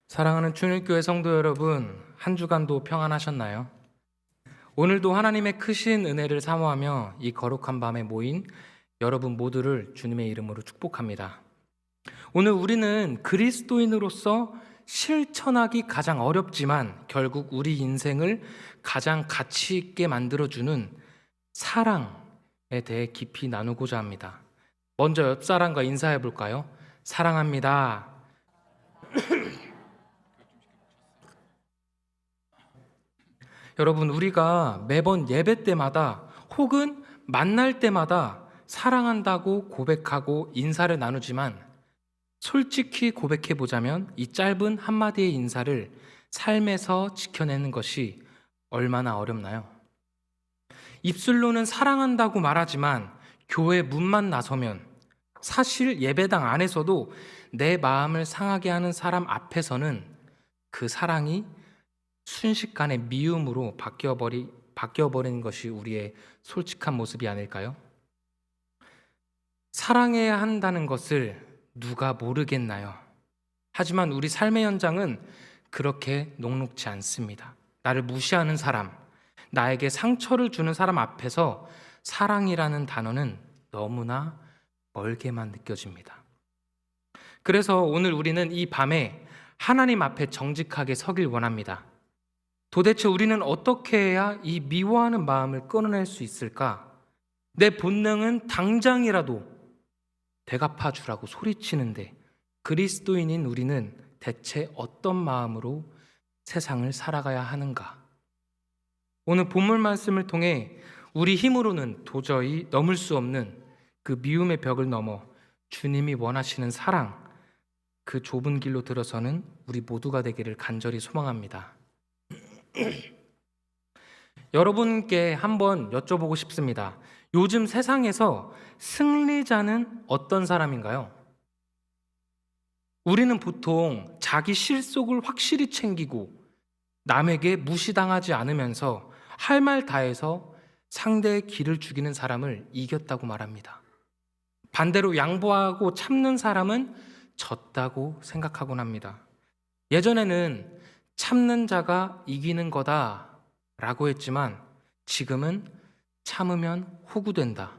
사랑하는 충일교회 성도 여러분, 한 주간도 평안하셨나요? 오늘도 하나님의 크신 은혜를 사모하며 이 거룩한 밤에 모인 여러분 모두를 주님의 이름으로 축복합니다. 오늘 우리는 그리스도인으로서 실천하기 가장 어렵지만 결국 우리 인생을 가장 가치 있게 만들어주는 사랑에 대해 깊이 나누고자 합니다. 먼저 옆 사람과 인사해 볼까요? 사랑합니다. 여러분, 우리가 매번 예배 때마다 혹은 만날 때마다 사랑한다고 고백하고 인사를 나누지만 솔직히 고백해 보자면 이 짧은 한마디의 인사를 삶에서 지켜내는 것이 얼마나 어렵나요? 입술로는 사랑한다고 말하지만 교회 문만 나서면 사실 예배당 안에서도 내 마음을 상하게 하는 사람 앞에서는 그 사랑이 순식간에 미움으로 바뀌어버리는 것이 우리의 솔직한 모습이 아닐까요? 사랑해야 한다는 것을 누가 모르겠나요? 하지만 우리 삶의 현장은 그렇게 녹록지 않습니다. 나를 무시하는 사람, 나에게 상처를 주는 사람 앞에서 사랑이라는 단어는 너무나 멀게만 느껴집니다. 그래서 오늘 우리는 이 밤에 하나님 앞에 정직하게 서길 원합니다. 도대체 우리는 어떻게 해야 이 미워하는 마음을 끊어낼 수 있을까? 내 본능은 당장이라도 대갚아 주라고 소리치는데 그리스도인인 우리는 대체 어떤 마음으로 세상을 살아가야 하는가? 오늘 본문 말씀을 통해 우리 힘으로는 도저히 넘을 수 없는 그 미움의 벽을 넘어 주님이 원하시는 사랑, 그 좁은 길로 들어서는 우리 모두가 되기를 간절히 소망합니다. 여러분께 한번 여쭤보고 싶습니다. 요즘 세상에서 승리자는 어떤 사람인가요? 우리는 보통 자기 실속을 확실히 챙기고 남에게 무시당하지 않으면서 할 말 다해서 상대의 길을 죽이는 사람을 이겼다고 말합니다. 반대로 양보하고 참는 사람은 졌다고 생각하곤 합니다. 예전에는 참는 자가 이기는 거다라고 했지만 지금은 참으면 호구된다.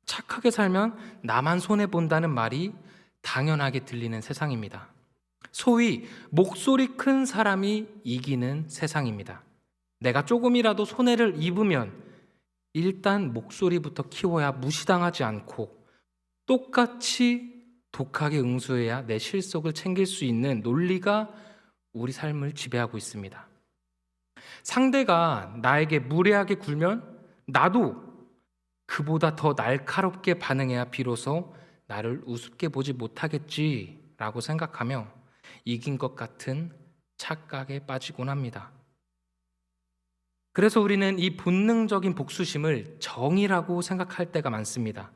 착하게 살면 나만 손해본다는 말이 당연하게 들리는 세상입니다. 소위 목소리 큰 사람이 이기는 세상입니다. 내가 조금이라도 손해를 입으면 일단 목소리부터 키워야 무시당하지 않고 똑같이 독하게 응수해야 내 실속을 챙길 수 있는 논리가 우리 삶을 지배하고 있습니다. 상대가 나에게 무례하게 굴면 나도 그보다 더 날카롭게 반응해야 비로소 나를 우습게 보지 못하겠지라고 생각하며 이긴 것 같은 착각에 빠지곤 합니다. 그래서 우리는 이 본능적인 복수심을 정의라고 생각할 때가 많습니다.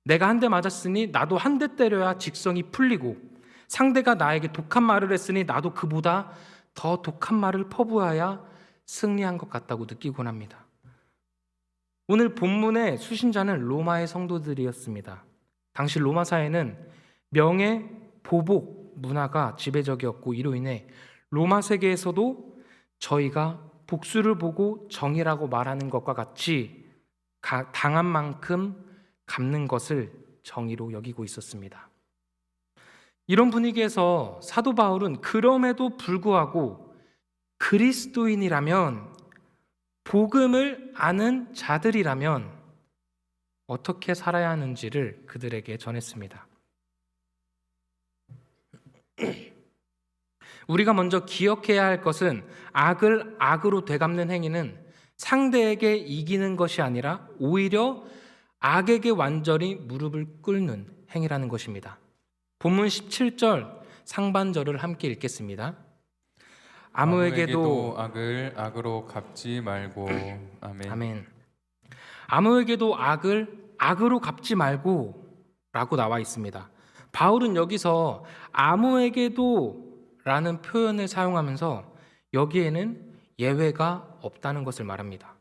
내가 한 대 맞았으니 나도 한 대 때려야 직성이 풀리고 상대가 나에게 독한 말을 했으니 나도 그보다 더 독한 말을 퍼부어야 승리한 것 같다고 느끼곤 합니다. 오늘 본문의 수신자는 로마의 성도들이었습니다. 당시 로마 사회는 명예, 보복 문화가 지배적이었고 이로 인해 로마 세계에서도 저희가 복수를 보고 정의라고 말하는 것과 같이 당한 만큼 갚는 것을 정의로 여기고 있었습니다. 이런 분위기에서 사도 바울은 그럼에도 불구하고 그리스도인이라면, 복음을 아는 자들이라면 어떻게 살아야 하는지를 그들에게 전했습니다. 우리가 먼저 기억해야 할 것은 악을 악으로 되갚는 행위는 상대에게 이기는 것이 아니라 오히려 악에게 완전히 무릎을 꿇는 행위라는 것입니다. 본문 17절 상반절을 함께 읽겠습니다. 아무에게도 악을 악으로 갚지 말고. 아멘. 아멘. 아무에게도 악을 악으로 갚지 말고 라고 나와 있습니다. 바울은 여기서 아무에게도 라는 표현을 사용하면서 여기에는 예외가 없다는 것을 말합니다.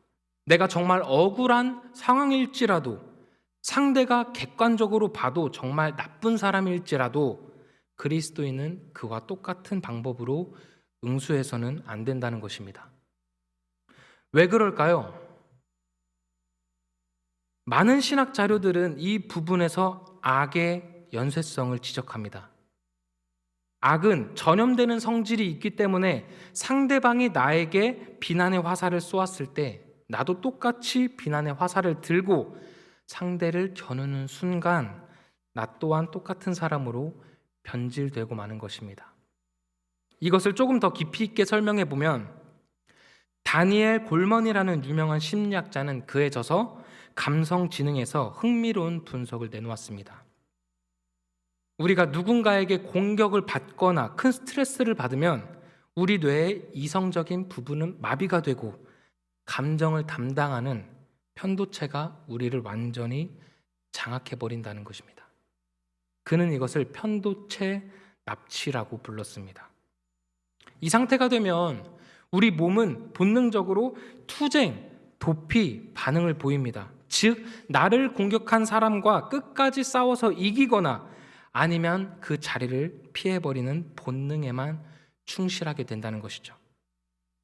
내가 정말 억울한 상황일지라도, 상대가 객관적으로 봐도 정말 나쁜 사람일지라도 그리스도인은 그와 똑같은 방법으로 응수해서는 안 된다는 것입니다. 왜 그럴까요? 많은 신학 자료들은 이 부분에서 악의 연쇄성을 지적합니다. 악은 전염되는 성질이 있기 때문에 상대방이 나에게 비난의 화살을 쏘았을 때 나도 똑같이 비난의 화살을 들고 상대를 겨누는 순간 나 또한 똑같은 사람으로 변질되고 마는 것입니다. 이것을 조금 더 깊이 있게 설명해 보면 다니엘 골먼이라는 유명한 심리학자는 그에 져서 감성 지능에서 흥미로운 분석을 내놓았습니다. 우리가 누군가에게 공격을 받거나 큰 스트레스를 받으면 우리 뇌의 이성적인 부분은 마비가 되고 감정을 담당하는 편도체가 우리를 완전히 장악해버린다는 것입니다. 그는 이것을 편도체 납치라고 불렀습니다. 이 상태가 되면 우리 몸은 본능적으로 투쟁, 도피 반응을 보입니다. 즉, 나를 공격한 사람과 끝까지 싸워서 이기거나 아니면 그 자리를 피해버리는 본능에만 충실하게 된다는 것이죠.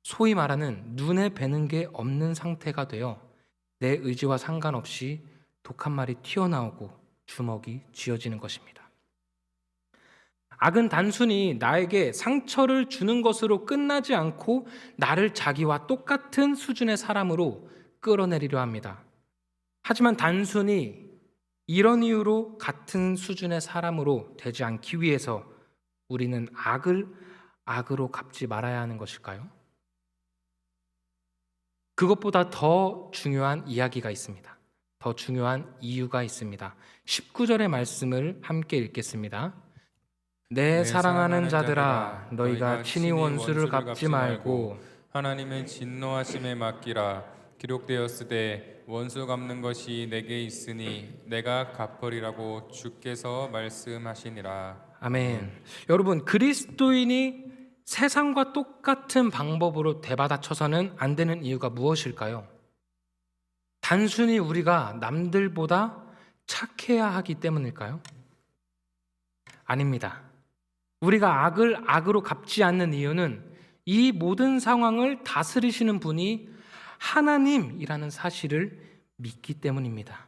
소위 말하는 눈에 뵈는 게 없는 상태가 되어 내 의지와 상관없이 독 한 마리 튀어나오고 주먹이 쥐어지는 것입니다. 악은 단순히 나에게 상처를 주는 것으로 끝나지 않고 나를 자기와 똑같은 수준의 사람으로 끌어내리려 합니다. 하지만 단순히 이런 이유로 같은 수준의 사람으로 되지 않기 위해서 우리는 악을 악으로 갚지 말아야 하는 것일까요? 그것보다 더 중요한 이야기가 있습니다. 더 중요한 이유가 있습니다. 19절의 말씀을 함께 읽겠습니다. 내 사랑하는 자들아, 너희가 친히 원수를 갚지 말고 하나님의 진노하심에 맡기라. 기록되었으되 원수 갚는 것이 내게 있으니 내가 갚으리라고 주께서 말씀하시니라. 아멘. 여러분, 그리스도인이 세상과 똑같은 방법으로 대받아쳐서는 안 되는 이유가 무엇일까요? 단순히 우리가 남들보다 착해야 하기 때문일까요? 아닙니다. 우리가 악을 악으로 갚지 않는 이유는 이 모든 상황을 다스리시는 분이 하나님이라는 사실을 믿기 때문입니다.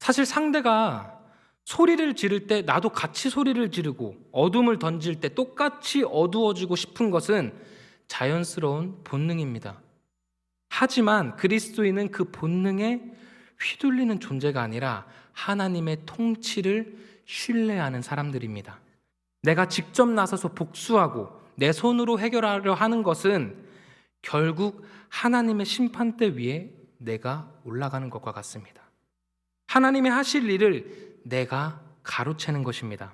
사실 상대가 소리를 지를 때 나도 같이 소리를 지르고 어둠을 던질 때 똑같이 어두워지고 싶은 것은 자연스러운 본능입니다. 하지만 그리스도인은 그 본능에 휘둘리는 존재가 아니라 하나님의 통치를 신뢰하는 사람들입니다. 내가 직접 나서서 복수하고 내 손으로 해결하려 하는 것은 결국 하나님의 심판대 위에 내가 올라가는 것과 같습니다. 하나님이 하실 일을 내가 가로채는 것입니다.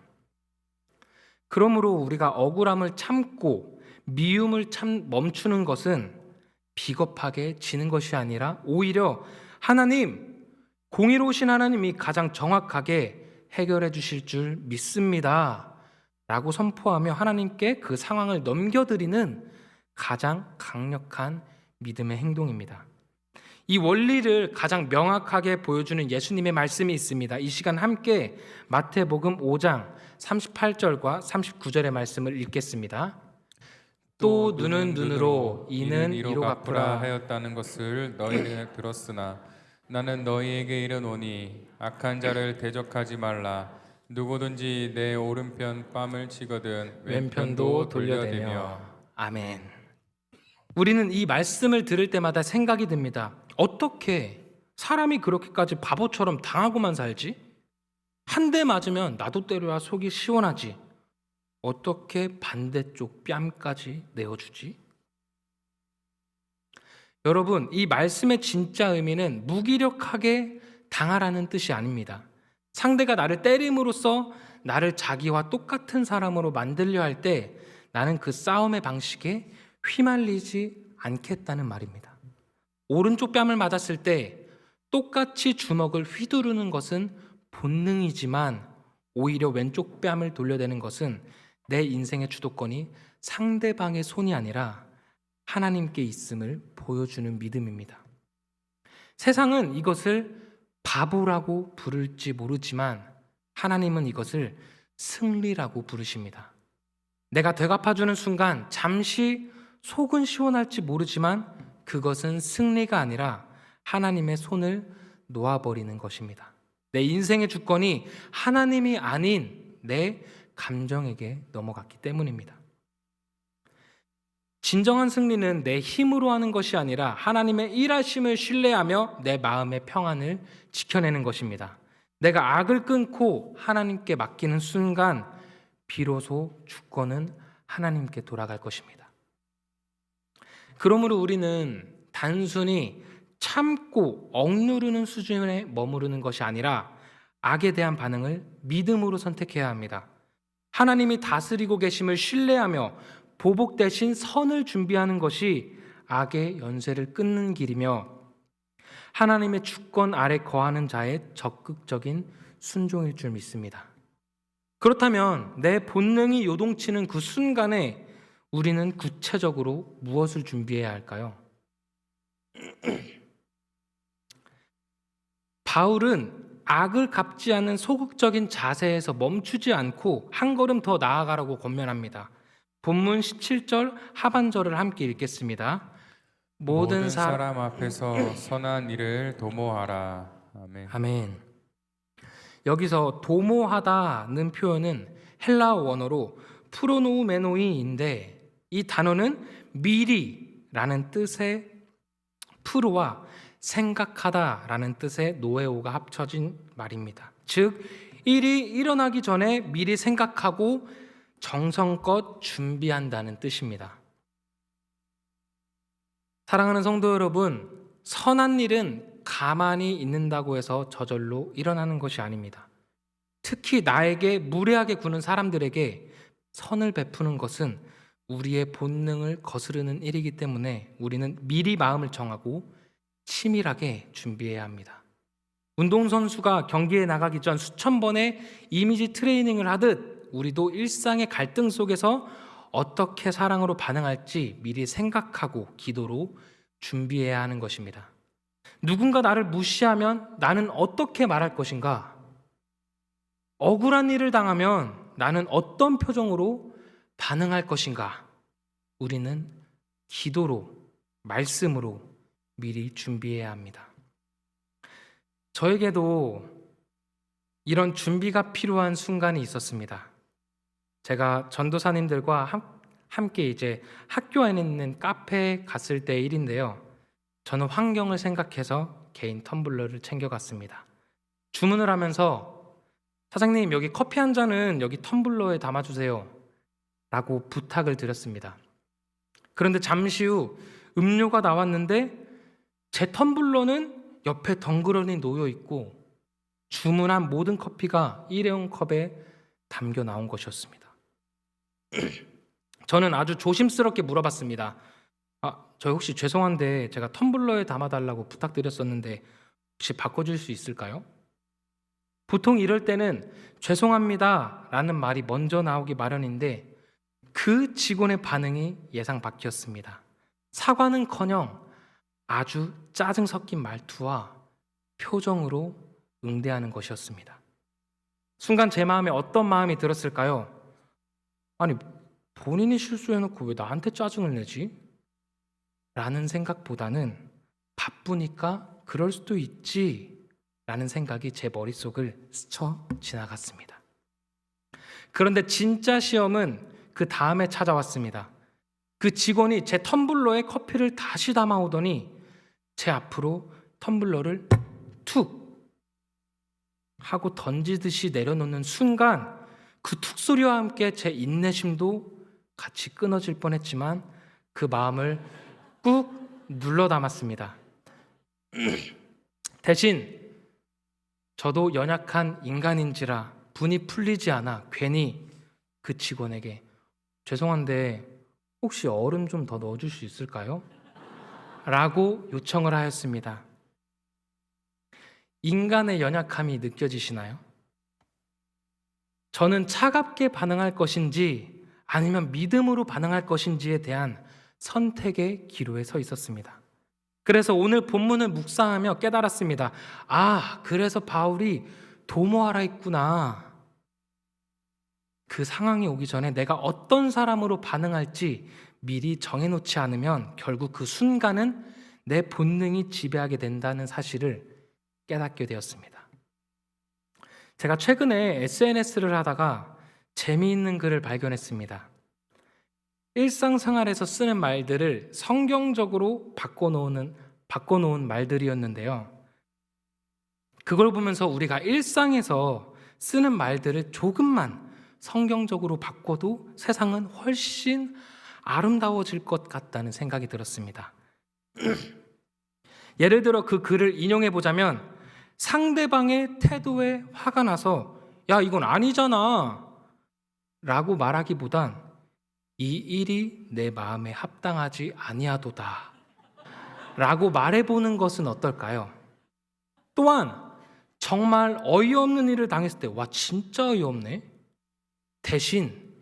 그러므로 우리가 억울함을 참고 미움을 멈추는 것은 비겁하게 지는 것이 아니라 오히려 하나님, 공의로우신 하나님이 가장 정확하게 해결해 주실 줄 믿습니다 라고 선포하며 하나님께 그 상황을 넘겨드리는 가장 강력한 믿음의 행동입니다. 이 원리를 가장 명확하게 보여주는 예수님의 말씀이 있습니다. 이 시간 함께 마태복음 5장 38절과 39절의 말씀을 읽겠습니다. 또 눈은 눈으로 이는 이로 갚으라 하였다는 것을 너희는 들었으나 나는 너희에게 이르노니 악한 자를 대적하지 말라. 누구든지 내 오른편 뺨을 치거든 왼편도 돌려대며. 아멘. 우리는 이 말씀을 들을 때마다 생각이 듭니다. 어떻게 사람이 그렇게까지 바보처럼 당하고만 살지? 한 대 맞으면 나도 때려야 속이 시원하지. 어떻게 반대쪽 뺨까지 내어주지? 여러분, 이 말씀의 진짜 의미는 무기력하게 당하라는 뜻이 아닙니다. 상대가 나를 때림으로써 나를 자기와 똑같은 사람으로 만들려 할 때 나는 그 싸움의 방식에 휘말리지 않겠다는 말입니다. 오른쪽 뺨을 맞았을 때 똑같이 주먹을 휘두르는 것은 본능이지만 오히려 왼쪽 뺨을 돌려대는 것은 내 인생의 주도권이 상대방의 손이 아니라 하나님께 있음을 보여주는 믿음입니다. 세상은 이것을 바보라고 부를지 모르지만 하나님은 이것을 승리라고 부르십니다. 내가 되갚아주는 순간 잠시 속은 시원할지 모르지만 그것은 승리가 아니라 하나님의 손을 놓아버리는 것입니다. 내 인생의 주권이 하나님이 아닌 내 감정에게 넘어갔기 때문입니다. 진정한 승리는 내 힘으로 하는 것이 아니라 하나님의 일하심을 신뢰하며 내 마음의 평안을 지켜내는 것입니다. 내가 악을 끊고 하나님께 맡기는 순간 비로소 주권은 하나님께 돌아갈 것입니다. 그러므로 우리는 단순히 참고 억누르는 수준에 머무르는 것이 아니라 악에 대한 반응을 믿음으로 선택해야 합니다. 하나님이 다스리고 계심을 신뢰하며 보복 대신 선을 준비하는 것이 악의 연쇄를 끊는 길이며 하나님의 주권 아래 거하는 자의 적극적인 순종일 줄 믿습니다. 그렇다면 내 본능이 요동치는 그 순간에 우리는 구체적으로 무엇을 준비해야 할까요? 바울은 악을 갚지 않는 소극적인 자세에서 멈추지 않고 한 걸음 더 나아가라고 권면합니다. 본문 17절 하반절을 함께 읽겠습니다. 모든 사람 앞에서 선한 일을 도모하라. 아멘. 아멘. 여기서 도모하다는 표현은 헬라어 원어로 프로노우메노이인데 이 단어는 미리라는 뜻의 프로와 생각하다라는 뜻의 노에오가 합쳐진 말입니다. 즉 일이 일어나기 전에 미리 생각하고 정성껏 준비한다는 뜻입니다. 사랑하는 성도 여러분, 선한 일은 가만히 있는다고 해서 저절로 일어나는 것이 아닙니다. 특히 나에게 무례하게 구는 사람들에게 선을 베푸는 것은 우리의 본능을 거스르는 일이기 때문에 우리는 미리 마음을 정하고 치밀하게 준비해야 합니다. 운동선수가 경기에 나가기 전 수천 번의 이미지 트레이닝을 하듯 우리도 일상의 갈등 속에서 어떻게 사랑으로 반응할지 미리 생각하고 기도로 준비해야 하는 것입니다. 누군가 나를 무시하면 나는 어떻게 말할 것인가? 억울한 일을 당하면 나는 어떤 표정으로 반응할 것인가? 우리는 기도로, 말씀으로 미리 준비해야 합니다. 저에게도 이런 준비가 필요한 순간이 있었습니다. 제가 전도사님들과 함께 이제 학교 안에 있는 카페에 갔을 때 일인데요. 저는 환경을 생각해서 개인 텀블러를 챙겨갔습니다. 주문을 하면서 사장님 여기 커피 한 잔은 여기 텀블러에 담아주세요 라고 부탁을 드렸습니다. 그런데 잠시 후 음료가 나왔는데 제 텀블러는 옆에 덩그러니 놓여 있고 주문한 모든 커피가 일회용 컵에 담겨 나온 것이었습니다. 저는 아주 조심스럽게 물어봤습니다. 저 혹시 죄송한데 제가 텀블러에 담아달라고 부탁드렸었는데 혹시 바꿔줄 수 있을까요? 보통 이럴 때는 죄송합니다 라는 말이 먼저 나오기 마련인데 그 직원의 반응이 예상 밖이었습니다. 사과는커녕 아주 짜증 섞인 말투와 표정으로 응대하는 것이었습니다. 순간 제 마음에 어떤 마음이 들었을까요? 아니, 본인이 실수해놓고 왜 나한테 짜증을 내지? 라는 생각보다는 바쁘니까 그럴 수도 있지 라는 생각이 제 머릿속을 스쳐 지나갔습니다. 그런데 진짜 시험은 그 다음에 찾아왔습니다. 그 직원이 제 텀블러에 커피를 다시 담아오더니 제 앞으로 텀블러를 툭 하고 던지듯이 내려놓는 순간 그 툭 소리와 함께 제 인내심도 같이 끊어질 뻔했지만 그 마음을 꾹 눌러 담았습니다. 대신 저도 연약한 인간인지라 분이 풀리지 않아 괜히 그 직원에게 죄송한데 혹시 얼음 좀 더 넣어줄 수 있을까요? 라고 요청을 하였습니다. 인간의 연약함이 느껴지시나요? 저는 차갑게 반응할 것인지 아니면 믿음으로 반응할 것인지에 대한 선택의 기로에 서 있었습니다. 그래서 오늘 본문을 묵상하며 깨달았습니다. 그래서 바울이 도모하라 했구나. 그 상황이 오기 전에 내가 어떤 사람으로 반응할지 미리 정해놓지 않으면 결국 그 순간은 내 본능이 지배하게 된다는 사실을 깨닫게 되었습니다. 제가 최근에 SNS를 하다가 재미있는 글을 발견했습니다. 일상생활에서 쓰는 말들을 성경적으로 바꿔놓은 말들이었는데요. 그걸 보면서 우리가 일상에서 쓰는 말들을 조금만 성경적으로 바꿔도 세상은 훨씬 아름다워질 것 같다는 생각이 들었습니다. 예를 들어 그 글을 인용해 보자면 상대방의 태도에 화가 나서 야 이건 아니잖아 라고 말하기보단 이 일이 내 마음에 합당하지 아니하도다 라고 말해보는 것은 어떨까요? 또한 정말 어이없는 일을 당했을 때 와 진짜 어이없네 대신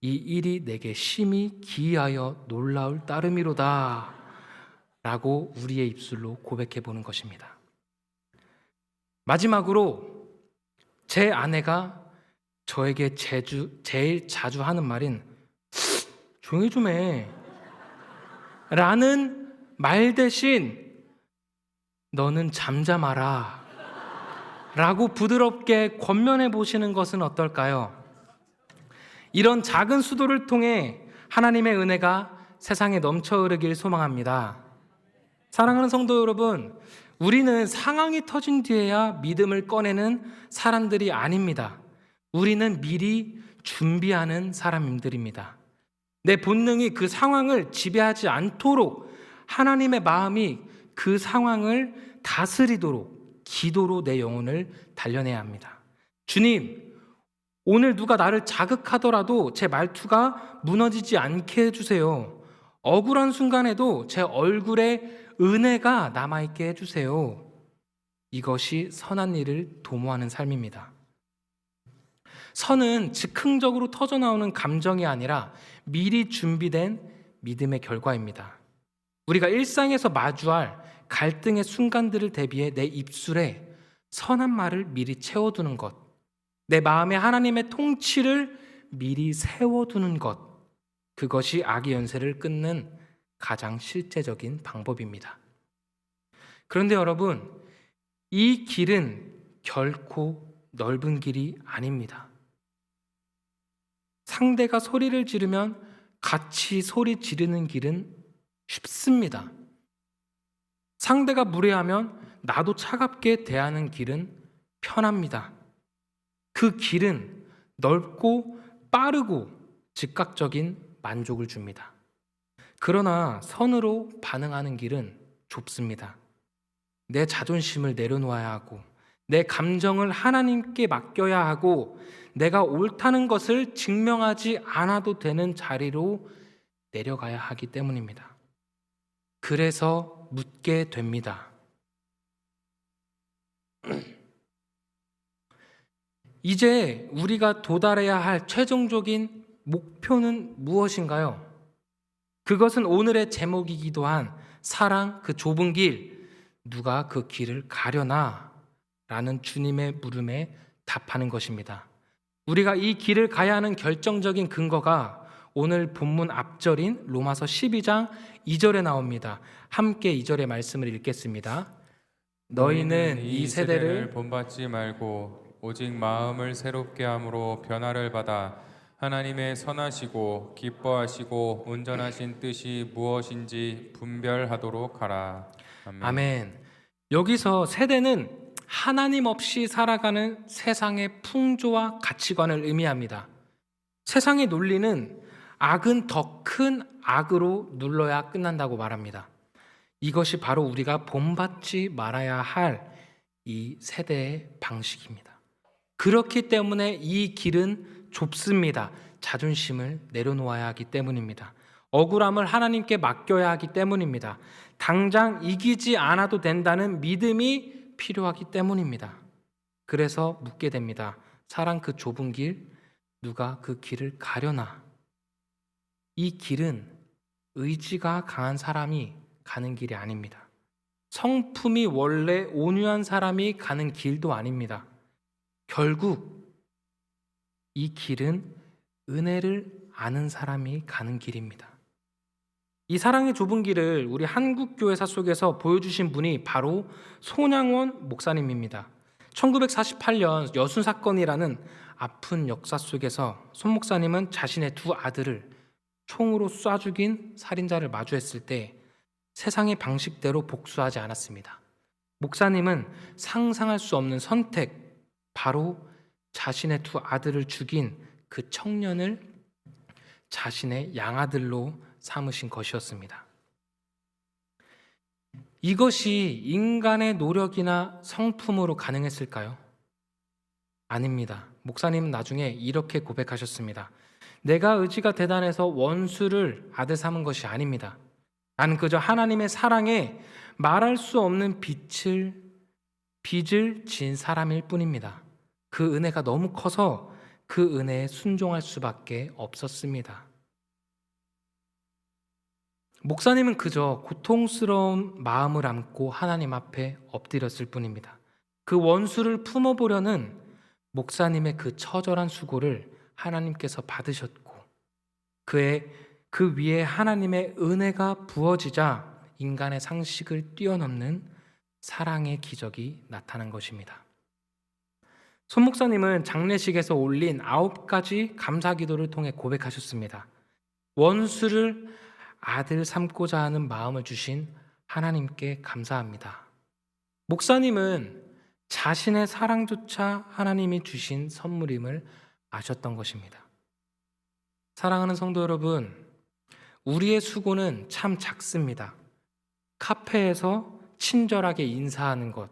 이 일이 내게 심히 기이하여 놀라울 따름이로다 라고 우리의 입술로 고백해 보는 것입니다. 마지막으로 제 아내가 저에게 제일 자주 하는 말인 조용히 좀 해 라는 말 대신 너는 잠잠하라 라고 부드럽게 권면해 보시는 것은 어떨까요? 이런 작은 수도를 통해 하나님의 은혜가 세상에 넘쳐 흐르길 소망합니다. 사랑하는 성도 여러분, 우리는 상황이 터진 뒤에야 믿음을 꺼내는 사람들이 아닙니다. 우리는 미리 준비하는 사람들입니다. 내 본능이 그 상황을 지배하지 않도록 하나님의 마음이 그 상황을 다스리도록 기도로 내 영혼을 단련해야 합니다. 주님, 오늘 누가 나를 자극하더라도 제 말투가 무너지지 않게 해주세요. 억울한 순간에도 제 얼굴에 은혜가 남아있게 해주세요. 이것이 선한 일을 도모하는 삶입니다. 선은 즉흥적으로 터져나오는 감정이 아니라 미리 준비된 믿음의 결과입니다. 우리가 일상에서 마주할 갈등의 순간들을 대비해 내 입술에 선한 말을 미리 채워두는 것, 내 마음에 하나님의 통치를 미리 세워두는 것, 그것이 악의 연세를 끊는 가장 실제적인 방법입니다. 그런데 여러분, 이 길은 결코 넓은 길이 아닙니다. 상대가 소리를 지르면 같이 소리 지르는 길은 쉽습니다. 상대가 무례하면 나도 차갑게 대하는 길은 편합니다. 그 길은 넓고 빠르고 즉각적인 만족을 줍니다. 그러나 선으로 반응하는 길은 좁습니다. 내 자존심을 내려놓아야 하고 내 감정을 하나님께 맡겨야 하고 내가 옳다는 것을 증명하지 않아도 되는 자리로 내려가야 하기 때문입니다. 그래서 묻게 됩니다. 이제 우리가 도달해야 할 최종적인 목표는 무엇인가요? 그것은 오늘의 제목이기도 한 사랑 그 좁은 길, 누가 그 길을 가려나? 라는 주님의 물음에 답하는 것입니다. 우리가 이 길을 가야 하는 결정적인 근거가 오늘 본문 앞절인 로마서 12장 2절에 나옵니다. 함께 2절의 말씀을 읽겠습니다. 너희는 이 세대를 본받지 말고 오직 마음을 새롭게 함으로 변화를 받아 하나님의 선하시고 기뻐하시고 온전하신 뜻이 무엇인지 분별하도록 하라. 아멘. 아멘. 여기서 세대는 하나님 없이 살아가는 세상의 풍조와 가치관을 의미합니다. 세상의 논리는 악은 더 큰 악으로 눌러야 끝난다고 말합니다. 이것이 바로 우리가 본받지 말아야 할 이 세대의 방식입니다. 그렇기 때문에 이 길은 좁습니다. 자존심을 내려놓아야 하기 때문입니다. 억울함을 하나님께 맡겨야 하기 때문입니다. 당장 이기지 않아도 된다는 믿음이 필요하기 때문입니다. 그래서 묻게 됩니다. 사랑 그 좁은 길, 누가 그 길을 가려나? 이 길은 의지가 강한 사람이 가는 길이 아닙니다. 성품이 원래 온유한 사람이 가는 길도 아닙니다. 결국 이 길은 은혜를 아는 사람이 가는 길입니다. 이 사랑의 좁은 길을 우리 한국교회사 속에서 보여주신 분이 바로 손양원 목사님입니다. 1948년 여순 사건이라는 아픈 역사 속에서 손 목사님은 자신의 두 아들을 총으로 쏴 죽인 살인자를 마주했을 때 세상의 방식대로 복수하지 않았습니다. 목사님은 상상할 수 없는 선택, 바로 자신의 두 아들을 죽인 그 청년을 자신의 양아들로 삼으신 것이었습니다. 이것이 인간의 노력이나 성품으로 가능했을까요? 아닙니다. 목사님은 나중에 이렇게 고백하셨습니다. 내가 의지가 대단해서 원수를 아들 삼은 것이 아닙니다. 나는 그저 하나님의 사랑에 말할 수 없는 빚을 진 사람일 뿐입니다. 그 은혜가 너무 커서 그 은혜에 순종할 수밖에 없었습니다. 목사님은 그저 고통스러운 마음을 안고 하나님 앞에 엎드렸을 뿐입니다. 그 원수를 품어보려는 목사님의 그 처절한 수고를 하나님께서 받으셨고 그 위에 하나님의 은혜가 부어지자 인간의 상식을 뛰어넘는 사랑의 기적이 나타난 것입니다. 손 목사님은 장례식에서 올린 9가지 감사 기도를 통해 고백하셨습니다. 원수를 아들 삼고자 하는 마음을 주신 하나님께 감사합니다. 목사님은 자신의 사랑조차 하나님이 주신 선물임을 아셨던 것입니다. 사랑하는 성도 여러분, 우리의 수고는 참 작습니다. 카페에서 친절하게 인사하는 것,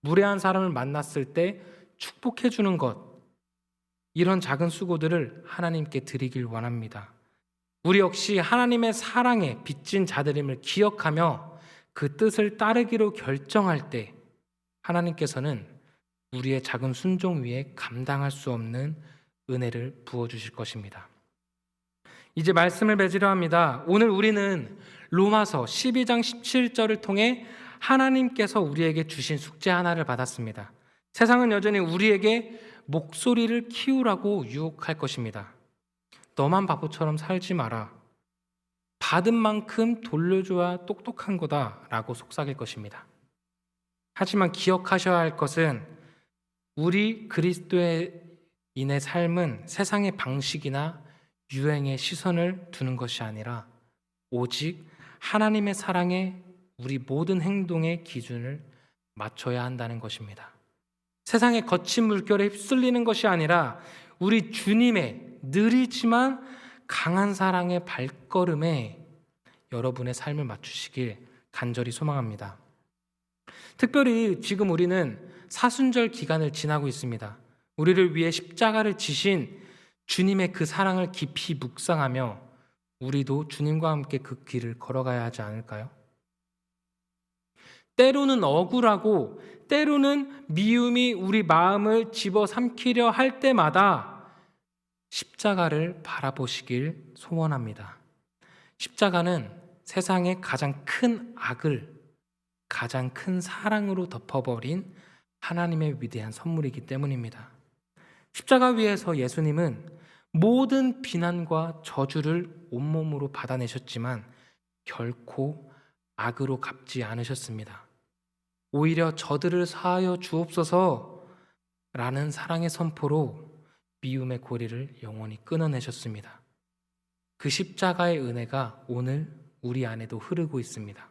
무례한 사람을 만났을 때 축복해 주는 것, 이런 작은 수고들을 하나님께 드리길 원합니다. 우리 역시 하나님의 사랑에 빚진 자들임을 기억하며 그 뜻을 따르기로 결정할 때 하나님께서는 우리의 작은 순종 위에 감당할 수 없는 은혜를 부어주실 것입니다. 이제 말씀을 맺으려 합니다. 오늘 우리는 로마서 12장 17절을 통해 하나님께서 우리에게 주신 숙제 하나를 받았습니다. 세상은 여전히 우리에게 목소리를 키우라고 유혹할 것입니다. 너만 바보처럼 살지 마라. 받은 만큼 돌려줘야 똑똑한 거다라고 속삭일 것입니다. 하지만 기억하셔야 할 것은 우리 그리스도인의 삶은 세상의 방식이나 유행에 시선을 두는 것이 아니라 오직 하나님의 사랑에 우리 모든 행동의 기준을 맞춰야 한다는 것입니다. 세상의 거친 물결에 휩쓸리는 것이 아니라 우리 주님의 느리지만 강한 사랑의 발걸음에 여러분의 삶을 맞추시길 간절히 소망합니다. 특별히 지금 우리는 사순절 기간을 지나고 있습니다. 우리를 위해 십자가를 지신 주님의 그 사랑을 깊이 묵상하며 우리도 주님과 함께 그 길을 걸어가야 하지 않을까요? 때로는 억울하고 때로는 미움이 우리 마음을 집어삼키려 할 때마다 십자가를 바라보시길 소원합니다. 십자가는 세상의 가장 큰 악을 가장 큰 사랑으로 덮어버린 하나님의 위대한 선물이기 때문입니다. 십자가 위에서 예수님은 모든 비난과 저주를 온몸으로 받아내셨지만 결코 악으로 갚지 않으셨습니다. 오히려 저들을 사하여 주옵소서라는 사랑의 선포로 미움의 고리를 영원히 끊어내셨습니다. 그 십자가의 은혜가 오늘 우리 안에도 흐르고 있습니다.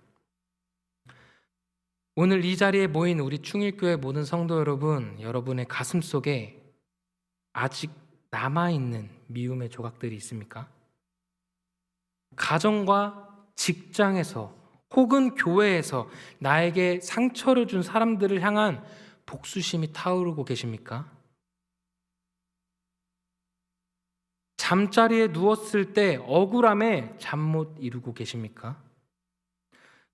오늘 이 자리에 모인 우리 충일교회 모든 성도 여러분, 여러분의 가슴 속에 아직 남아있는 미움의 조각들이 있습니까? 가정과 직장에서 혹은 교회에서 나에게 상처를 준 사람들을 향한 복수심이 타오르고 계십니까? 잠자리에 누웠을 때 억울함에 잠 못 이루고 계십니까?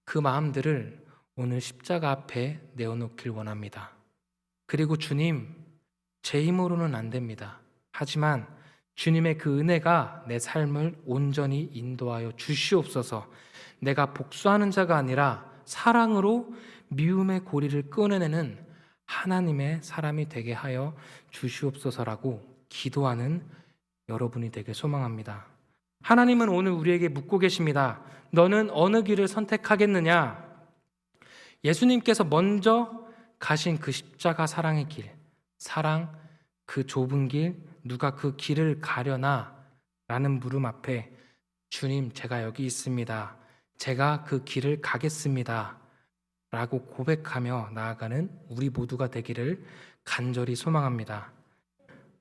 그 마음들을 오늘 십자가 앞에 내어놓길 원합니다. 그리고 주님, 제 힘으로는 안 됩니다. 하지만 주님의 그 은혜가 내 삶을 온전히 인도하여 주시옵소서. 내가 복수하는 자가 아니라 사랑으로 미움의 고리를 끊어내는 하나님의 사람이 되게 하여 주시옵소서라고 기도하는 여러분이 되길 소망합니다. 하나님은 오늘 우리에게 묻고 계십니다. 너는 어느 길을 선택하겠느냐? 예수님께서 먼저 가신 그 십자가 사랑의 길, 사랑, 그 좁은 길, 누가 그 길을 가려나? 라는 물음 앞에 주님, 제가 여기 있습니다. 제가 그 길을 가겠습니다. 라고 고백하며 나아가는 우리 모두가 되기를 간절히 소망합니다.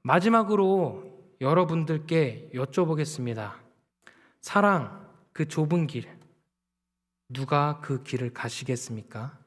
마지막으로 여러분들께 여쭤보겠습니다. 사랑, 그 좁은 길, 누가 그 길을 가시겠습니까?